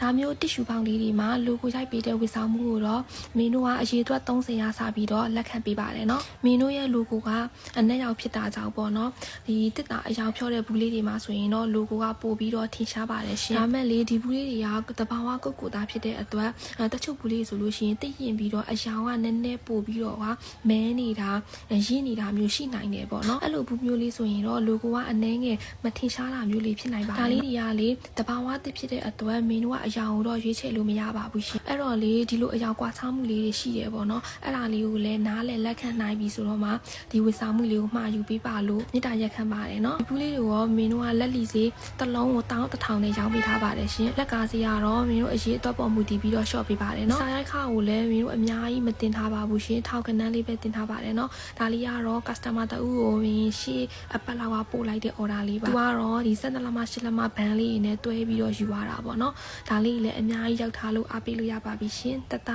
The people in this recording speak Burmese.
ဒါမျိုးတစ်ရှူပေါင်းလေးတွေမှာလူကိုရိုက်ပေးတဲ့ဝစ်ဆောင်မှုကိုတော့မင်းတို့ကအရေးအတွက်30ရာစပြီးတော့လက်ခံပေးပါတယ်နော်မင်းတို့ရဲ့လူကိုကအနက်ရောက်ဖြစ်တာကြောင့်ပေါ့နော်ဒီတစ်တာအယောင်ဖြောတဲ့ဘူးလေးတွေမှာဆိုရင်တော့လူကိုကပို့ပြီးတော့ထင်ရှားပါတယ်ရှင်ဒါမဲ့လေဒီဘူးလေးတွေကတဘာဝကုတ်ကိုသားဖြစ်တဲ့အတွက်တချို့ဘူးလေးဆိုလို့ရှိရင်တိတ်ရင်ပြီးတော့အယောင်ကနည်းနည်းပို့ပြီးတော့မဲနေတာရင့်နေတာမျိုးရှိနိုင်တယ်ပေါ့နော်အဲ့လိုဘူးမျိုးလေးဆိုရင်တော့လူကိုကအနှဲငယ်မထင်ရှားတာမျိုးလေးဖြစ်နိုင်ပါတယ်ဒါလေးတွေကလေတဘာဝတစ်ဖြစ်တဲ့အတွက်မင်းတို့ကအယောင်ကိုတော့ရွေးချယ်လို့မရပါဘူးရှင်အဲ့တော့လေဒီလိုအယောင်ကွာခြားမှုလေးတွေရှိတယ်ပေါ့နော်အဲ့ဒါလေးကိုလည်းနားလည်လက်ခံနိုင်ပြီဆိုတော့မှဒီဝစ်ဆောင်မှုလေးကိုမှာယူပေးပါလို့မေတ္တာရက်ခံပါတယ်နော်ဒီဘူးလေးတွေရောမင်းတို့ကလက်လီစေးတစ်လုံးကို1000နဲ့ရောင်းပေးထားပါတယ်ရှင်လက်ကားစီကတော့မင်းတို့အရေးအတွက်ပေါ်မူတည်ပြီးတော့ short ပေးပါတယ်နော်စာရိုက်ခါကိုလည်းမင်းတို့အများကြီးမတင်ထားပါဘူးရှင်ထောက်ကနန်းလေးပဲတင်ထားပါတယ်နော်ဒါလေးကတော့ customer တဦးကိုမင်းရှေ့အပတ်လောက်ပို့လိုက်တဲ့ order လေးပါသူကတော့ဒီ12လမှ8လမှဘန်လေးနဲ့တွဲပြီးတော့ယူရတာပေါ့နော်ဒါလေးလည်းအများကြီးရောက်ထားလို့အားပေးလို့ရပါပြီရှင်တတ